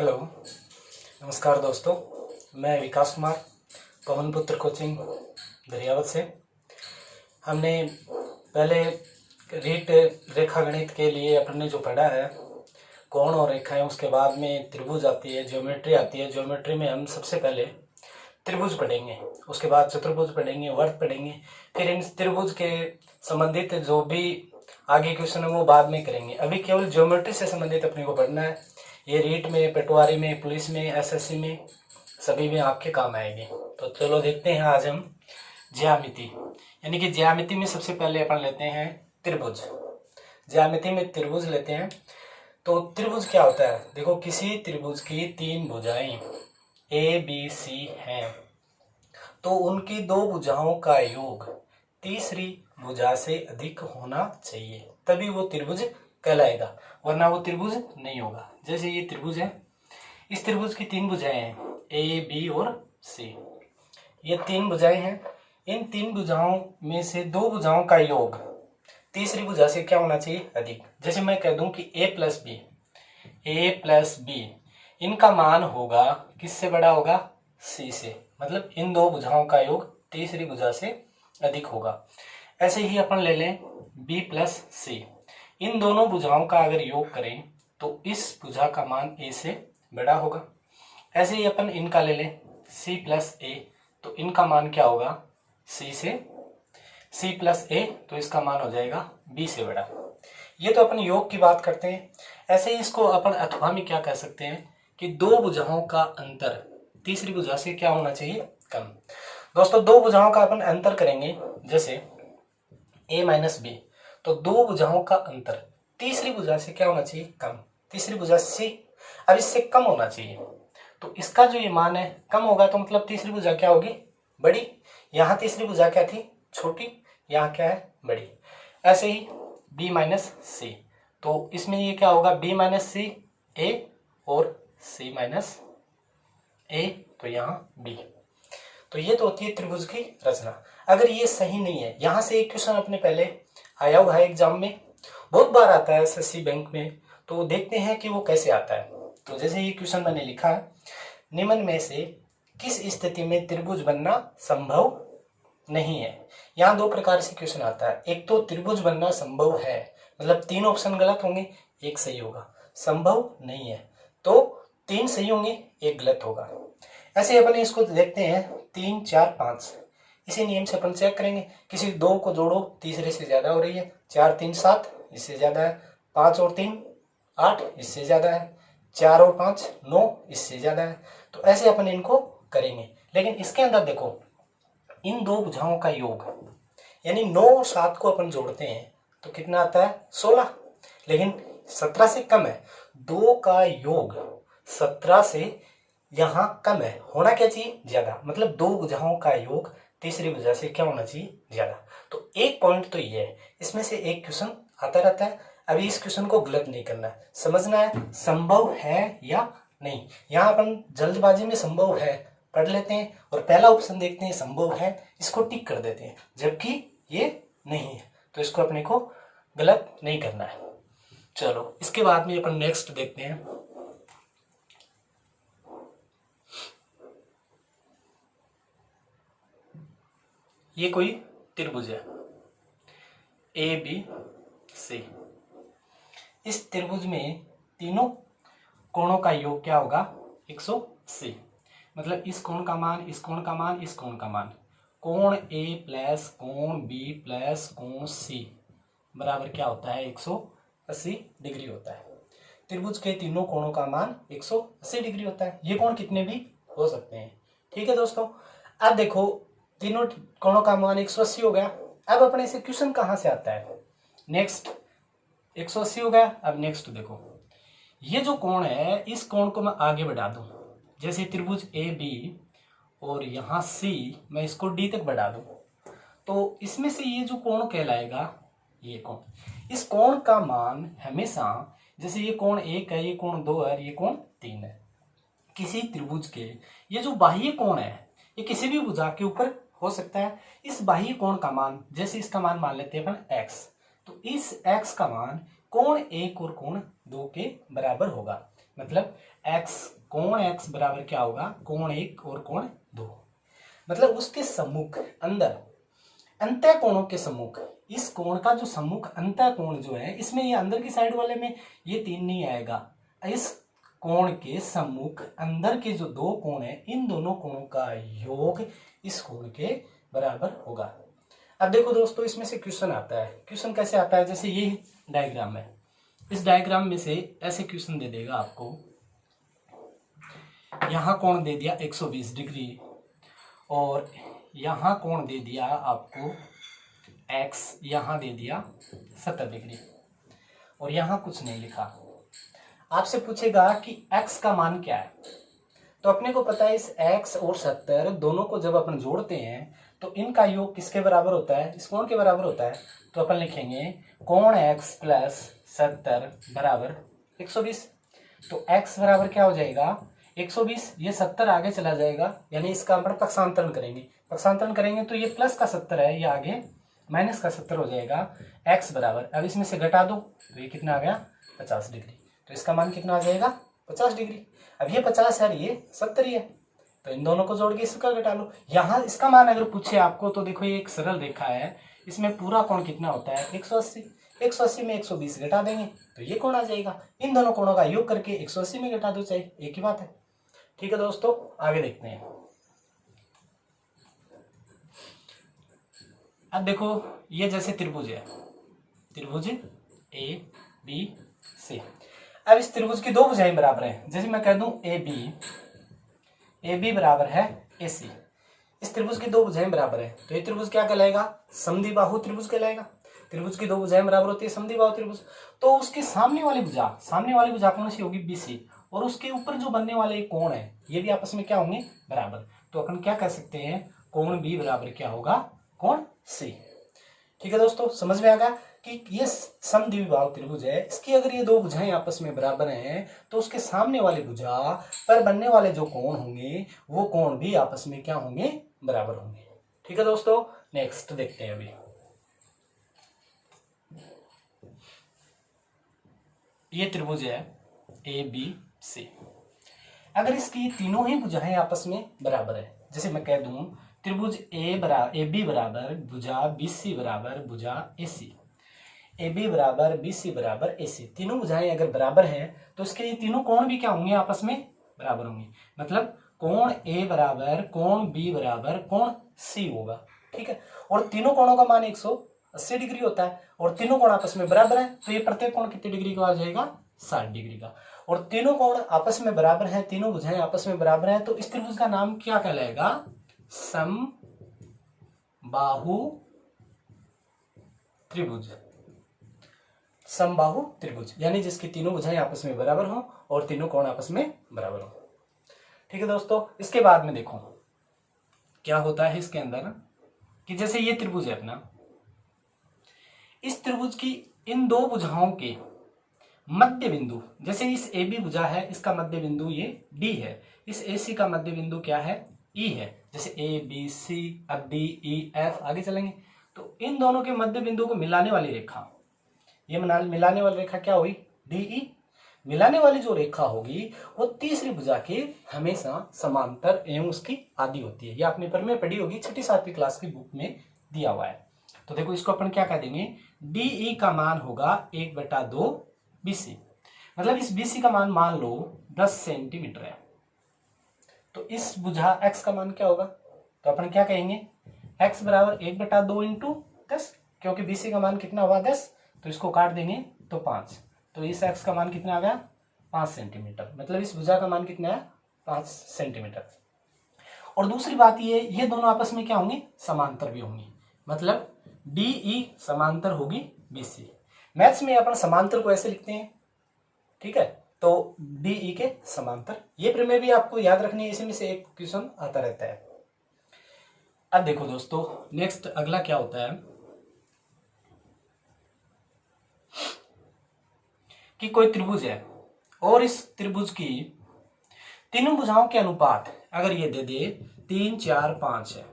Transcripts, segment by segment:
Hello, नमस्कार दोस्तों। मैं विकास कुमार, पवन पुत्र कोचिंग दरियावत से। हमने पहले रीट रेखा गणित के लिए अपने जो पढ़ा है कोण और रेखाएं, उसके बाद में त्रिभुज आती है, ज्योमेट्री आती है। ज्योमेट्री में हम सबसे पहले त्रिभुज पढ़ेंगे, उसके बाद चतुर्भुज पढ़ेंगे, वर्त पढ़ेंगे। फिर इन त्रिभुज के संबंधित जो भी आगे क्वेश्चन है वो बाद में करेंगे। अभी केवल ज्योमेट्री से संबंधित अपने को पढ़ना है। ये रीट में, पटवारी में, पुलिस में, एसएससी में, सभी में आपके काम आएगी। तो चलो देखते हैं आज हम ज्यामिति, यानी कि ज्यामिति में सबसे पहले अपन लेते हैं त्रिभुज। ज्यामिति में त्रिभुज लेते हैं। तो त्रिभुज क्या होता है? देखो, किसी त्रिभुज की तीन भुजाएं ए बी सी हैं तो उनकी दो भुजाओं का योग तीसरी भुजा से अधिक होना चाहिए, तभी वो त्रिभुज कहलाएगा, वरना वो त्रिभुज नहीं होगा। जैसे ये त्रिभुज है, इस त्रिभुज की तीन भुजाएं हैं ए बी और सी। ये तीन भुजाएं हैं। इन तीन भुजाओं में से दो भुजाओं का योग तीसरी भुजा से क्या होना चाहिए? अधिक। जैसे मैं कह दूं कि ए प्लस बी इनका मान होगा, किससे बड़ा होगा? सी से। मतलब इन दो भुजाओं का योग तीसरी भुजा से अधिक होगा। ऐसे ही अपन ले लें बी प्लस सी, इन दोनों भुजाओं का अगर योग करें तो इस भुजा का मान ए से बड़ा होगा। ऐसे ही अपन इनका ले लें सी प्लस ए, तो इनका मान क्या होगा? सी प्लस ए, तो इसका मान हो जाएगा बी से बड़ा। ये तो अपन योग की बात करते हैं। ऐसे ही इसको अपन अथवा में क्या कह सकते हैं कि दो भुजाओं का अंतर तीसरी भुजा से क्या होना चाहिए? कम। दोस्तों, दो भुजाओं का अपन अंतर करेंगे, जैसे a माइनस बी, तो दो भुजाओं का अंतर तीसरी भुजा से क्या होना चाहिए? कम। तीसरी भुजा से अब इससे कम होना चाहिए, तो इसका जो ये मान है कम होगा, तो मतलब तीसरी भुजा क्या होगी? बड़ी। यहाँ तीसरी भुजा क्या थी? छोटी। यहाँ क्या है? बड़ी। ऐसे ही b माइनस सी, तो इसमें ये क्या होगा? b माइनस सी ए और c माइनस ए, तो यहाँ b। तो ये तो होती है त्रिभुज की रचना। अगर ये सही नहीं है, यहाँ से एक क्वेश्चन अपने पहले आया हुआ है एग्जाम में, बहुत बार आता है एसएससी बैंक में, तो देखते हैं कि वो कैसे आता है। तो जैसे ये क्वेश्चन मैंने लिखा है, निम्न में से किस स्थिति में त्रिभुज बनना संभव नहीं है? यहाँ दो प्रकार से क्वेश्चन आता है। एक तो त्रिभुज बनना संभव है, मतलब तीन ऑप्शन गलत होंगे, एक सही होगा। संभव नहीं है तो तीन सही होंगे, एक गलत होगा। ऐसे अपन इसको देखते हैं 3, 4, 5, इसी नियम से अपन चेक करेंगे। किसी दो को जोड़ो, तीसरे से ज्यादा हो रही है। 4, 3, 7, इससे ज्यादा है। 5 और 3, 8, इससे ज्यादा है। 4 और 5, 9, इससे ज्यादा है। तो ऐसे अपन इनको करेंगे। लेकिन इसके अंदर देखो, इन दो भुजाओं का योग, यानी 9 और 7 को अपन जोड़ते हैं तो कितना आता है? 16। लेकिन 17 से कम है। 2 का योग 17 से यहाँ कम है, होना क्या चाहिए? ज्यादा। मतलब दो भुजाओं का योग तीसरी भुजा से क्या होना चाहिए? ज्यादा। तो एक पॉइंट तो ये है, इसमें से एक क्वेश्चन आता रहता है। अभी इस क्वेश्चन को गलत नहीं करना है, समझना है संभव है या नहीं। यहाँ अपन जल्दबाजी में संभव है पढ़ लेते हैं और पहला ऑप्शन देखते हैं संभव है, इसको टिक कर देते हैं, जबकि ये नहीं है, तो इसको अपने को गलत नहीं करना है। चलो, इसके बाद में अपन नेक्स्ट देखते हैं। ये कोई त्रिभुज है ए बी सी। इस त्रिभुज में तीनों कोणों का योग क्या होगा? 180। मतलब इस कोण का मान, इस कोण का मान, इस कोण का मान, कोण ए प्लस कोण बी प्लस कोण सी बराबर क्या होता है? 180 डिग्री होता है। त्रिभुज के तीनों कोणों का मान 180 डिग्री होता है। ये कोण कितने भी हो सकते हैं। ठीक है दोस्तों, अब देखो तीनों कोणों का मान 180 हो गया। अब अपने से क्वेश्चन कहाँ से आता है? नेक्स्ट 180 हो गया। अब नेक्स्ट देखो, ये जो कोण है, इस कोण को मैं आगे बढ़ा दूं, जैसे त्रिभुज ए बी और यहाँ सी, मैं इसको डी तक बढ़ा दूं, तो इसमें से ये जो कोण कहलाएगा, ये कोण, इस कोण का मान हमेशा, जैसे ये कोण 1 है, ये कोण 2 है, ये कोण 3 है, किसी त्रिभुज के ये जो बाह्य कोण है, ये किसी भी भुजा के ऊपर हो सकता है। इस बाह्य कोण का मान, जैसे इसका मान मान लेते हैं अपन x, तो इस x का मान कोण 1 और कोण 2 के बराबर होगा। मतलब x कोण x बराबर क्या होगा, कोण 1 और कोण 2। मतलब उसके सम्मुख अंदर अंतः कोणों के सम्मुख इस कोण का जो सम्मुख अंतः कोण जो है, इसमें ये अंदर की साइड वाले में ये 3 नहीं आएगा। इस कोण के सम्मुख अंदर के जो 2 कोण है, इन दोनों कोणों का योग इस कोण के बराबर होगा। अब देखो दोस्तों, इसमें से क्वेश्चन आता है। क्वेश्चन कैसे आता है, जैसे ये डायग्राम है, इस डायग्राम में से ऐसे क्वेश्चन दे देगा आपको। यहां कोण दे दिया 120 डिग्री और यहां कोण दे दिया आपको x, यहां दे दिया 70 डिग्री और यहां कुछ नहीं लिखा। आपसे पूछेगा कि x का मान क्या है, तो अपने को पता है इस x और 70 दोनों को जब अपन जोड़ते हैं तो इनका योग किसके बराबर होता है, इस कोण के बराबर होता है। तो अपन लिखेंगे कोण x प्लस 70 बराबर 120। तो x बराबर क्या हो जाएगा 120, ये 70 आगे चला जाएगा, यानी इसका अपन पक्षांतरण करेंगे। पक्षांतरण करेंगे तो ये प्लस का 70 है, ये आगे माइनस का 70 हो जाएगा। x बराबर, अब इसमें से घटा दो तो ये कितना आ गया 50 डिग्री। तो इसका मान कितना आ जाएगा 50 डिग्री। अब ये 50 है, ये 70 ही है, तो इन दोनों को जोड़ के इसका घटा लो। यहाँ इसका मान अगर पूछे आपको तो देखो ये एक सरल रेखा है, इसमें पूरा कोण कितना होता है 180। 180 में 120 घटा देंगे तो ये कोण आ जाएगा। इन दोनों कोणों का योग करके 180 में घटा दो, चाहे एक ही बात है। ठीक है दोस्तों, आगे देखते हैं। अब देखो ये जैसे त्रिभुज है, त्रिभुज ए बी सी। अब इस त्रिभुज की 2 भुजाएं बराबर हैं। जैसे मैं कह दूं ए बी बराबर है ए सी। इस त्रिभुज की 2 भुजाएं बराबर है तो ये त्रिभुज क्या कहलाएगा, समद्विबाहु त्रिभुज कहलाएगा। त्रिभुज की 2 भुजाएं बराबर होती है, समद्विबाहु त्रिभुज। तो उसकी सामने वाली भुजा कौन सी होगी, बीसी, और उसके ऊपर जो बनने वाले कोण है ये भी आपस में क्या होंगे बराबर। तो अपन क्या कह सकते हैं, कोण बी बराबर क्या होगा, कोण सी। ठीक है दोस्तों, समझ में आ गया कि ये समद्विबाहु त्रिभुज है, इसकी अगर ये 2 भुजाएं आपस में बराबर हैं तो उसके सामने वाली भुजा पर बनने वाले जो कोण होंगे वो कोण भी आपस में क्या होंगे, बराबर होंगे। ठीक है दोस्तों, नेक्स्ट देखते हैं। अभी ये त्रिभुज है ए बी सी। अगर इसकी तीनों ही भुजाएं आपस में बराबर है, जैसे मैं कह दूं त्रिभुज ए बी बराबर भुजा बी सी बराबर भुजा ए सी, ए बी बराबर बी सी बराबर ए सी, तीनों भुजाएं अगर बराबर हैं तो इसके ये तीनों कोण भी क्या होंगे, आपस में बराबर होंगे। मतलब कोण ए बराबर कोण बी बराबर कोण सी होगा। ठीक है, और तीनों कोणों का मान 180 डिग्री होता है और तीनों कोण आपस में बराबर है तो ये प्रत्येक कोण कितने डिग्री का आ जाएगा, 60 डिग्री का। और तीनों कोण आपस में बराबर हैं, तीनों भुजाएं आपस में बराबर हैं, तो इस त्रिभुज का नाम क्या कहलाएगा, समबाहु त्रिभुज। समबाहु त्रिभुज यानी जिसकी तीनों भुजाएं आपस में बराबर हो और तीनों कोण आपस में बराबर हो। ठीक है दोस्तों, इसके बाद में देखो क्या होता है इसके अंदर कि जैसे ये त्रिभुज है अपना, इस त्रिभुज की इन 2 भुजाओं के मध्य बिंदु, जैसे इस ए बी भुजा है इसका मध्य बिंदु ये डी है, इस ए सी का मध्य बिंदु क्या है, ई है। जैसे ए बी सी, अब डी ई एफ आगे चलेंगे, तो इन दोनों के मध्य बिंदु को मिलाने वाली रेखा, ये मिलाने वाली रेखा क्या हुई, डी ई। मिलाने वाली जो रेखा होगी वो तीसरी भुजा के हमेशा समांतर एवं उसकी आदि होती है। ये आपने पर में पढ़ी होगी, 6ठी 7वीं क्लास की बुक में दिया हुआ है। तो देखो इसको अपन क्या कह देंगे, डी ई का मान होगा 1/2 BC। मतलब इस BC का मान लो 10 सेंटीमीटर है, तो इस भुजा x का मान क्या होगा, तो अपन क्या कहेंगे, x बराबर 1/2 इंटू 10, क्योंकि BC का मान कितना हुआ 10, तो इसको काट देंगे तो 5, तो इस x का मान कितना आ गया 5 सेंटीमीटर। मतलब इस भुजा का मान कितना है 5 सेंटीमीटर। और दूसरी बात ये दोनों आपस में क्या होंगे, समांतर भी होंगी। मतलब DE समांतर होगी BC। मैथ्स में अपन समांतर को ऐसे लिखते हैं, ठीक है, तो DE के समांतर। ये प्रमेय भी आपको याद रखनी है, इसमें से एक क्वेश्चन आता रहता है। अब देखो दोस्तों, नेक्स्ट अगला क्या होता है कि कोई त्रिभुज है और इस त्रिभुज की तीनों भुजाओं के अनुपात अगर ये दे 3 4 5 है,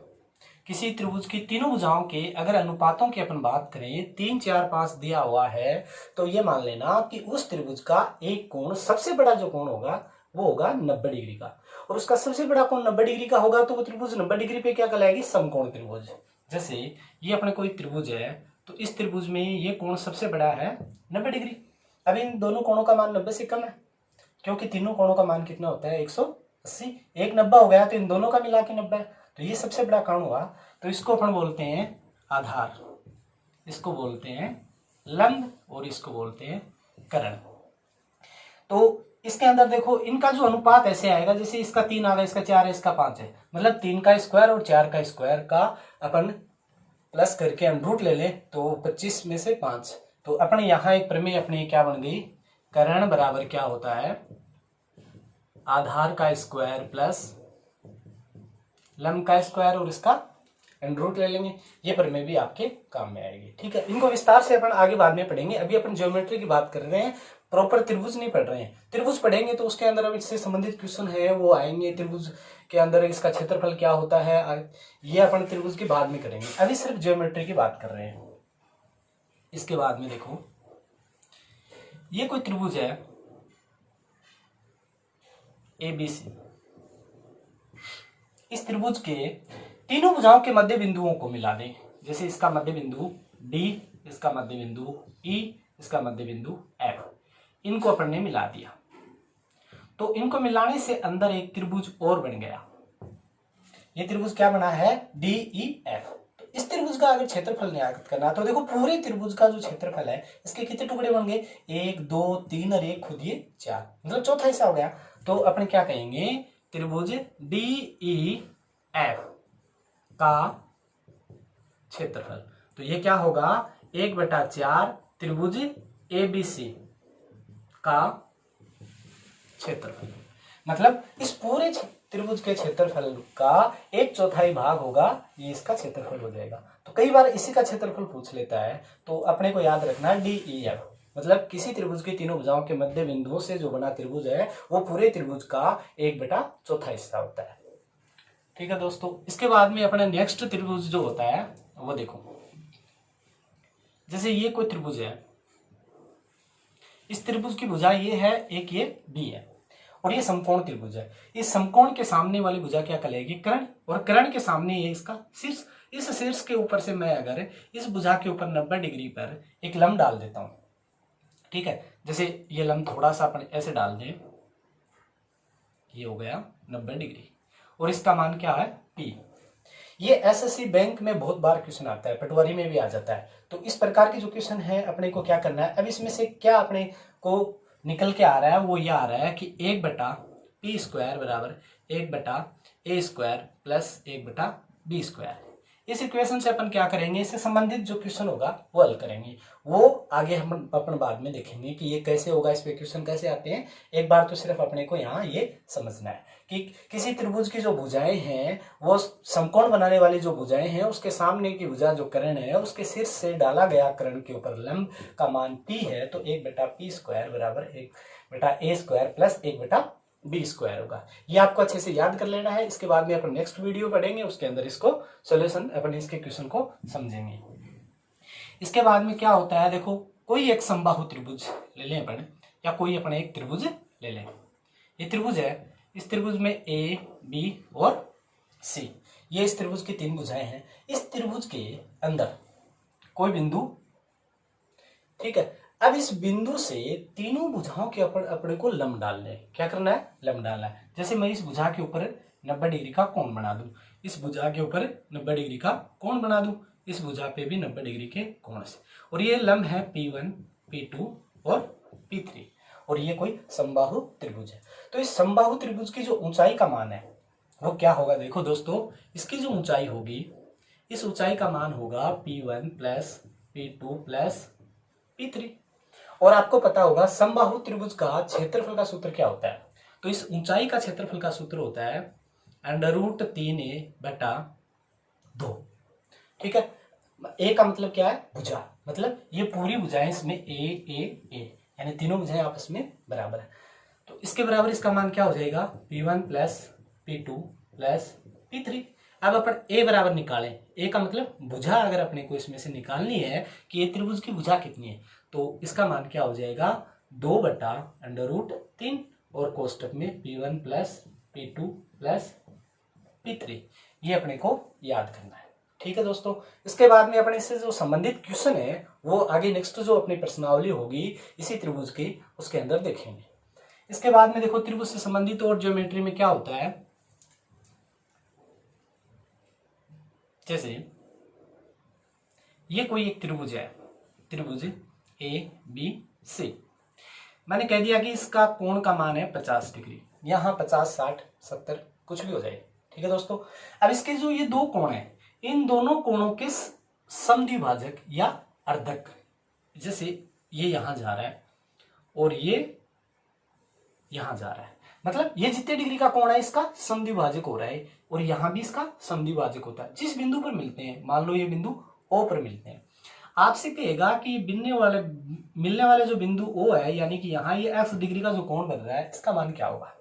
किसी त्रिभुज की तीनों भुजाओं के अगर अनुपातों की अपन बात करें 3, 4, 5 दिया हुआ है तो ये मान लेना कि उस त्रिभुज का एक कोण, सबसे बड़ा जो कोण होगा वो होगा 90 डिग्री का, और उसका सबसे बड़ा कोण 90 डिग्री का होगा तो वो त्रिभुज 90 डिग्री पे क्या कहलाएगी, समकोण त्रिभुज। जैसे ये अपने कोई त्रिभुज है तो इस त्रिभुज में ये कोण सबसे बड़ा है 90 डिग्री। अब इन दोनों कोणों का मान 90 से कम है, क्योंकि तीनों कोणों का मान कितना होता है 180, एक 90 हो गया तो इन दोनों का मिला के 90 है, तो ये सबसे बड़ा कोण हुआ। तो इसको अपन बोलते हैं आधार, इसको बोलते हैं लंब और इसको बोलते हैं कर्ण। तो इसके अंदर देखो इनका जो अनुपात ऐसे आएगा जैसे इसका 3 आ गया, इसका 4 है, इसका 5 है, मतलब 3 का स्क्वायर और 4 का स्क्वायर का अपन प्लस करके अंडरूट ले लें तो 25 में से 5। तो अपने यहाँ एक प्रमेय अपनी क्या बन गई, कर्ण बराबर क्या होता है, आधार का स्क्वायर प्लस लंब का स्क्वायर और इसका अंडरूट ले लेंगे। ये प्रमेय भी आपके काम में आएगी। ठीक है, इनको विस्तार से अपन आगे बाद में पढ़ेंगे, अभी अपन ज्योमेट्री की बात कर रहे हैं, प्रॉपर त्रिभुज नहीं पढ़ रहे हैं। त्रिभुज पढ़ेंगे तो उसके अंदर अब इससे संबंधित क्वेश्चन है वो आएंगे, त्रिभुज के अंदर इसका क्षेत्रफल क्या होता है, ये अपन त्रिभुज की बाद में करेंगे, अभी सिर्फ ज्योमेट्री की बात कर रहे हैं। इसके बाद में देखो ये कोई त्रिभुज है ABC, इस त्रिभुज के तीनों भुजाओं के मध्य बिंदुओं को मिला दें, जैसे इसका मध्य बिंदु D, इसका मध्य बिंदु E, इसका मध्य बिंदु F, इनको अपन ने मिला दिया तो इनको मिलाने से अंदर एक त्रिभुज और बन गया। ये त्रिभुज क्या बना है, DEF। तो इस त्रिभुज का अगर क्षेत्रफल ज्ञात करना तो देखो पूरे त्रिभुज का जो क्षेत्रफल है इसके कितने टुकड़े बन गए, 1, 2, 3 और एक खुद ये 4, मतलब चौथा हिस्सा हो गया। तो अपन क्या कहेंगे, त्रिभुज DEF का क्षेत्रफल, तो ये क्या होगा 1/4 त्रिभुज ABC का क्षेत्रफल, मतलब इस पूरे त्रिभुज के क्षेत्रफल का 1/4 भाग होगा, ये इसका क्षेत्रफल हो जाएगा। तो कई बार इसी का क्षेत्रफल पूछ लेता है, तो अपने को याद रखना है DEF, मतलब किसी त्रिभुज की तीनों भुजाओं के मध्य बिंदुओं से जो बना त्रिभुज है वो पूरे त्रिभुज का 1/4 हिस्सा होता है। ठीक है दोस्तों, इसके बाद में अपने नेक्स्ट त्रिभुज जो होता है वो देखो, जैसे ये कोई त्रिभुज है, इस त्रिभुज की भुजा ये है, एक ये B है और ये समकोण त्रिभुज है। इस समकोण के सामने वाली भुजा क्या कहलाएगी, कर्ण, और कर्ण के सामने ये इसका शीर्ष। इस शीर्ष के ऊपर से मैं अगर इस भुजा के ऊपर 90 डिग्री पर एक लंब डाल देता हूं, ठीक है, जैसे ये लंब थोड़ा सा अपन ऐसे डाल दें, ये हो गया 90 डिग्री और इसका मान क्या है P। ये एसएससी बैंक में बहुत बार क्वेश्चन आता है, पटवारी में भी आ जाता है। तो इस प्रकार के जो क्वेश्चन है अपने को क्या करना है, अब इसमें से क्या अपने को निकल के आ रहा है वो ये आ रहा है कि 1/P² बराबर 1/A² प्लस 1/B²। इस इक्वेशन से अपन क्या करेंगे, इससे संबंधित जो क्वेश्चन होगा वो हल करेंगे, वो आगे हम अपन बाद में देखेंगे कि ये कैसे होगा, इस पे क्वेश्चन कैसे आते हैं। एक बार तो सिर्फ अपने को यहाँ ये समझना है कि किसी त्रिभुज की जो भुजाएं हैं वो समकोण बनाने वाली जो भुजाएं हैं उसके सामने की भुजा जो कर्ण है उसके शीर्ष से डाला गया कर्ण के ऊपर लंब का मान P है, तो 1/P² बराबर 1/A² प्लस 1/B² होगा। ये आपको अच्छे से याद कर लेना है। इसके बाद में अपन नेक्स्ट वीडियो पढ़ेंगे, उसके अंदर इसको सॉल्यूशन अपन इसके क्वेश्चन को समझेंगे। इसके बाद में क्या होता है, देखो कोई एक समबाहु त्रिभुज ले लें अपन, या कोई अपन एक त्रिभुज ले लें। ये त्रिभुज है, इस त्रिभुज में A, B और C, ये इस त्रिभुज की 3 भुजाएं हैं। इस त्रिभुज के अंदर कोई बिंदु, ठीक है, अब इस बिंदु से तीनों भुजाओं के ऊपर अपने को लंब डालना है। क्या करना है, लंब डालना है। जैसे मैं इस भुजा के ऊपर 90 डिग्री का कोण बना दूं, इस भुजा के ऊपर 90 डिग्री का कोण बना दूं, इस भुजा पे भी 90 डिग्री के कोण से, और ये लंब है P1, P2 और P3, और ये कोई समबाहु त्रिभुज है। तो इस समबाहु त्रिभुज की जो ऊंचाई का मान है वो क्या होगा, देखो दोस्तों, इसकी जो ऊंचाई होगी, इस ऊंचाई का मान होगा P1 plus P2 plus P3। और आपको पता होगा समबाहु त्रिभुज का क्षेत्रफल का सूत्र क्या होता है, तो इस ऊंचाई का क्षेत्रफल का सूत्र होता है √3a/2। ठीक है, ए का मतलब क्या है, भुजा, मतलब ये पूरी भुजाएं इसमें ए, यानी तीनों भुजाएं आपस में बराबर है। तो इसके बराबर इसका मान क्या हो जाएगा, P1 plus P2 plus P3। अब अपन ए बराबर निकालें, ए का मतलब भुजा अगर अपने को इसमें से निकालनी है कि ये त्रिभुज की भुजा कितनी है, तो इसका मान क्या हो जाएगा 2/√3 और कोष्टक में P1 plus P2 plus P3, ये अपने को याद करना है। ठीक है दोस्तों, इसके बाद में अपने इससे जो संबंधित क्वेश्चन है वो आगे नेक्स्ट जो अपनी प्रश्नावली होगी इसी त्रिभुज की उसके अंदर देखेंगे। इसके बाद में देखो त्रिभुज से संबंधित और ज्योमेट्री में क्या होता है, जैसे ये कोई एक त्रिभुज है, त्रिभुज ABC, मैंने कह दिया कि इसका कोण का मान है 50 डिग्री, यहाँ 50, 60, 70 कुछ भी हो जाए। ठीक है दोस्तों, अब इसके जो ये दो कोण है इन दोनों कोणों के समद्विभाजक या अर्धक, जैसे ये यहां जा रहा है और ये यहां जा रहा है, मतलब ये जितने डिग्री का कोण है इसका समद्विभाजक हो रहा है और यहां भी इसका समद्विभाजक होता है। जिस बिंदु पर मिलते हैं, मान लो ये बिंदु O पर मिलते हैं, आपसे कहेगा कि मिलने वाले जो बिंदु O है, यानी कि यहाँ ये x डिग्री का जो कोण बन रहा है इसका मान क्या होगा।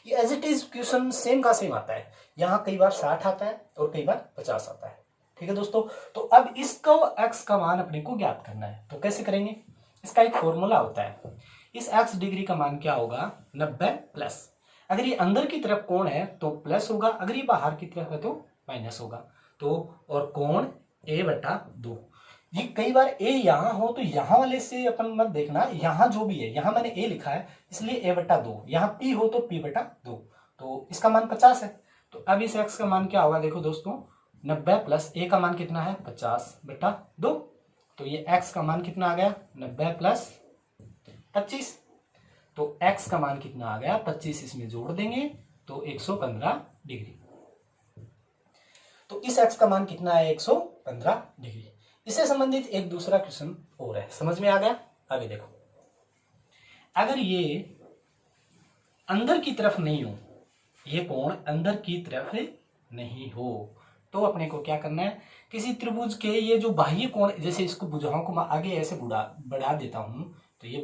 ये as it is question same का सेम आता है, यहाँ कई बार 60 आता है और कई बार 50 आता है। ठीक है दोस्तों, तो अब इसको x का मान अपने को ज्ञात करना है, तो कैसे करेंगे, इसका एक फॉर्मूला होता है, इस x डिग्री का मान क्या होगा 90 प्लस, अगर ये अंदर की तरफ कोण है तो प्लस होगा, अगर ये बाहर की तरफ है तो माइनस होगा, तो और कोण a/2। ये कई बार a यहाँ हो तो यहाँ वाले से अपन मत देखना, यहाँ जो भी है, यहाँ मैंने a लिखा है इसलिए a/2, यहाँ p हो तो p/2, तो इसका मान 50 है। तो अब इस x का मान क्या होगा, देखो दोस्तों 90 प्लस a का मान कितना है 50/2, तो ये x का मान कितना आ गया 90 प्लस 25, तो x का मान कितना आ गया 25, इसमें जोड़ देंगे तो 115 डिग्री, तो इस x का मान कितना है 115 डिग्री। इससे संबंधित एक दूसरा क्वेश्चन और है, समझ में आ गया। आगे देखो, अगर ये अंदर की तरफ नहीं हो, ये कोण अंदर की तरफ नहीं हो, तो अपने को क्या करना है, किसी त्रिभुज के ये जो बाह्य कोण, जैसे इसको भुजाओं को मैं आगे ऐसे बढ़ा देता हूं तो ये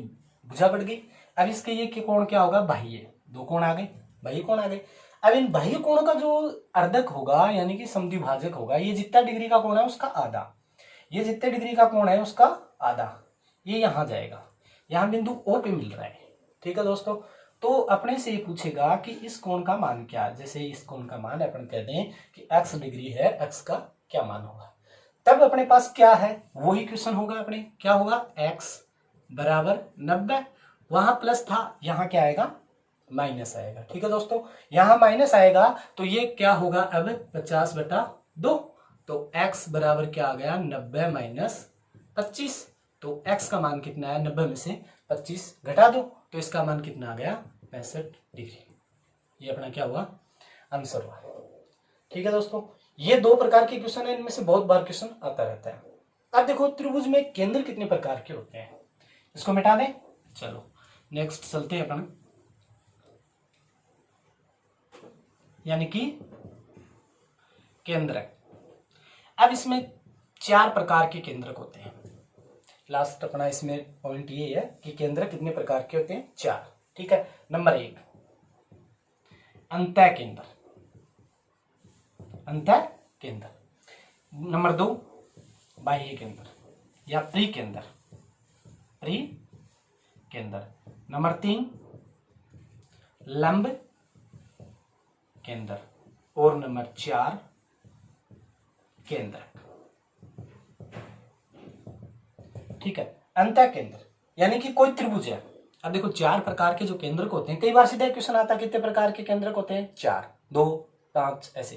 भुजा बढ़ गई, अब इसके ये के कोण क्या होगा बाह्य, दो कोण आ गए, बाह्य कोण आ गए। अब इन बाह्य कोणों का जो अर्धक होगा यानी कि समद्विभाजक होगा, ये जितना डिग्री का कोण है उसका आधा, ये जितने डिग्री का कोण है उसका आधा, ये यहां जाएगा, यहां बिंदु O पे मिल रहा है। ठीक है दोस्तों, तो अपने से ये पूछेगा कि इस कोण का मान क्या, जैसे इस कोण का मान अपन कहते हैं कि x डिग्री है, x का क्या मान होगा, तब अपने पास क्या है वही क्वेश्चन होगा, अपने क्या होगा x बराबर 90, वहां प्लस था यहाँ क्या आएगा माइनस आएगा। ठीक है दोस्तों, यहां माइनस आएगा तो ये क्या होगा अब 50/2, तो x बराबर क्या आ गया 90 माइनस 25, तो x का मान कितना है 90 में से 25 घटा दो तो इसका मान कितना आ गया 65 डिग्री, ये अपना क्या हुआ आंसर हुआ। ठीक है दोस्तों, ये दो प्रकार के क्वेश्चन है, इनमें से बहुत बार क्वेश्चन आता रहता है। अब देखो त्रिभुज में केंद्र कितने प्रकार के होते हैं, इसको मिटा दें, चलो नेक्स्ट चलते हैं अपन, यानी कि केंद्रक। अब इसमें 4 प्रकार के केंद्रक होते हैं, लास्ट अपना इसमें पॉइंट ये है कि केंद्रक कितने प्रकार के होते हैं 4। ठीक है, नंबर 1 अंतः केंद्र, अंतः केंद्र, नंबर 2 बाह्य केंद्र या प्री केंद्र, प्री केंद्र, नंबर 3 लंब केंद्र और नंबर 4 केंद्र। ठीक है, अंतः केंद्र यानी कि कोई त्रिभुज है, अब देखो 4 प्रकार के जो केंद्रक होते हैं, कई बार सीधा क्वेश्चन आता है कितने प्रकार के केंद्रक होते हैं 4, 2, 5 ऐसे,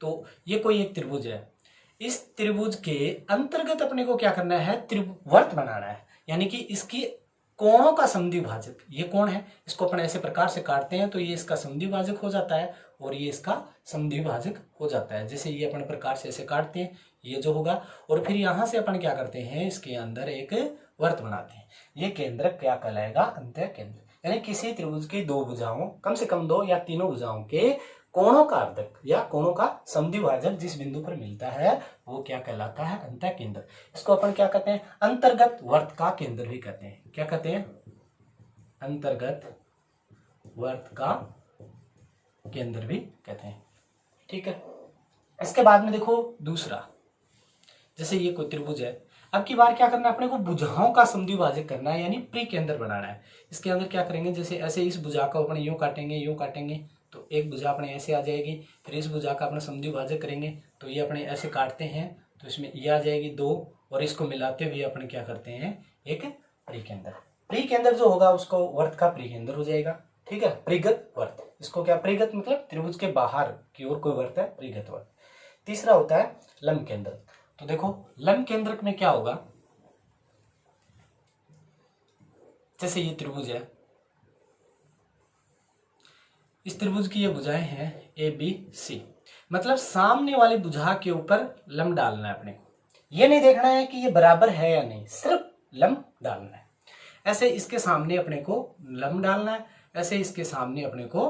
तो ये कोई एक त्रिभुज है, इस त्रिभुज के अंतर्गत अपने को क्या करना है त्रिवर्त बनाना है, यानी कि इसकी कोणों का समद्विभाजक, ये कोण है इसको अपन ऐसे प्रकार से काटते हैं तो ये इसका समद्विभाजक हो जाता है और ये इसका समद्विभाजक हो जाता है, जैसे ये अपन प्रकार से ऐसे काटते हैं ये जो होगा, और फिर यहां से अपन क्या करते हैं इसके अंदर एक वर्त बनाते हैं, ये केंद्र क्या कहलाएगा अंतः केंद्र, यानी किसी त्रिभुज की दो भुजाओं, कम से कम 2 या तीनों भुजाओं के कोणों का अर्धक या कोणों का समद्विभाजक जिस बिंदु पर मिलता है वो क्या कहलाता है अंतः केंद्र। इसको अपन क्या कहते हैं अंतर्गत वर्त का केंद्र भी कहते हैं, क्या कहते हैं अंतर्गत वर्त का केंद्र भी कहते हैं। ठीक है, इसके बाद में देखो दूसरा, जैसे ये कोई त्रिभुज है, अब की बार क्या करना है अपने को, भुजाओं का समद्विभाजक करना है, यानी परिकेंद्र बनाना है। इसके अंदर क्या करेंगे, जैसे ऐसे इस भुजा को अपने यूं काटेंगे तो एक भुजा अपने ऐसे आ जाएगी, फिर इस भुजा का अपना समद्विभाजक करेंगे तो ये अपने ऐसे काटते हैं तो इसमें ये आ जाएगी 2, और इसको मिलाते हुए अपने क्या करते हैं, एक परिकेंद्र। परिकेंद्र जो होगा उसको वर्त का परिकेंद्र हो जाएगा, ठीक है, परिगत वर्त। इसको क्या, परिगत मतलब त्रिभुज के बाहर की ओर कोई वर्त है, परिगत वर्त। तीसरा होता है लंब केंद्र। तो देखो लंब केंद्रक में क्या होगा, जैसे ये त्रिभुज है, इस त्रिभुज की ये भुजाएं हैं ए बी सी, मतलब सामने वाली भुजा के ऊपर लंब डालना है अपने को। ये नहीं देखना है कि ये बराबर है या नहीं, सिर्फ लंब डालना है। ऐसे इसके सामने अपने को लंब डालना है, ऐसे इसके सामने अपने को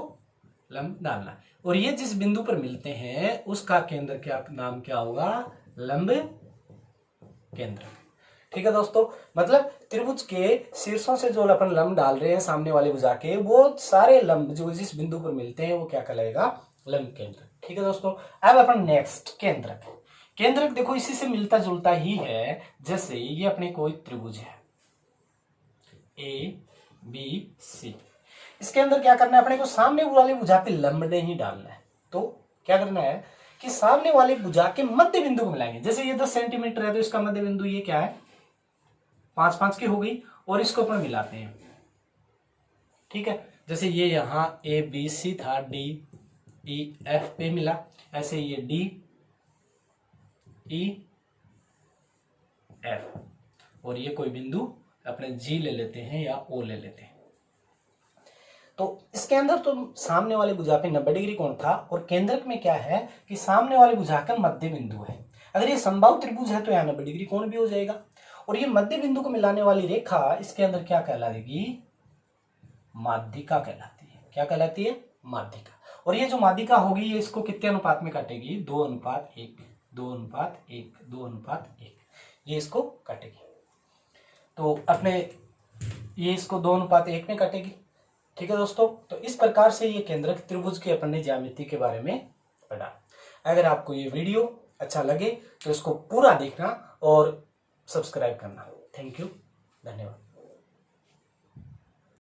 लंब डालना है, और ये जिस बिंदु पर मिलते हैं उसका केंद्र क्या नाम क्या होगा, लंब केंद्र। ठीक है दोस्तों, मतलब त्रिभुज के शीर्षों से जो अपन लंब डाल रहे हैं सामने वाले भुजा के, वो सारे लंब जो जिस बिंदु पर मिलते हैं वो क्या कहलाएगा, लंब केंद्र। ठीक है दोस्तों, अब अपन नेक्स्ट केंद्रक। केंद्रक देखो इसी से मिलता जुलता ही है, जैसे ये अपने कोई त्रिभुज है ए बी सी, इसके अंदर क्या करना है अपने को, सामने वाले भुजा पे लंब नहीं डालना है, तो क्या करना है कि सामने वाले भुजा के मध्य बिंदु को मिलाएंगे। जैसे ये 10 सेंटीमीटर है तो इसका मध्य बिंदु ये क्या है, 5-5 की हो गई, और इसको अपन मिलाते हैं। ठीक है, जैसे ये यहां ए बी सी था, डी ई एफ पे मिला, ऐसे ये डी ई एफ, और ये कोई बिंदु अपने जी ले लेते हैं या ओ ले लेते हैं। तो इसके अंदर तो सामने वाले भुजा पे 90 डिग्री कोण था, और केंद्रक में क्या है कि सामने वाले भुजा का मध्य बिंदु है। अगर ये समबाहु त्रिभुज है तो यहाँ 90 डिग्री कोण भी हो जाएगा, और ये मध्य बिंदु को मिलाने वाली रेखा इसके अंदर क्या कहलाएगी, माध्यिका कहलाती है। क्या कहलाती है, माध्यिका। और ये जो माध्यिका होगी ये इसको कितने अनुपात में काटेगी, 2:1, 2:1, 2:1, ये इसको काटेगी। तो अपने ये इसको 2:1 में काटेगी। ठीक है दोस्तों, तो इस प्रकार से ये केंद्रक त्रिभुज के अपन ने ज्यामिति के बारे में पढ़ा। अगर आपको ये वीडियो अच्छा लगे तो इसको पूरा देखना और सब्सक्राइब करना। थैंक यू, धन्यवाद।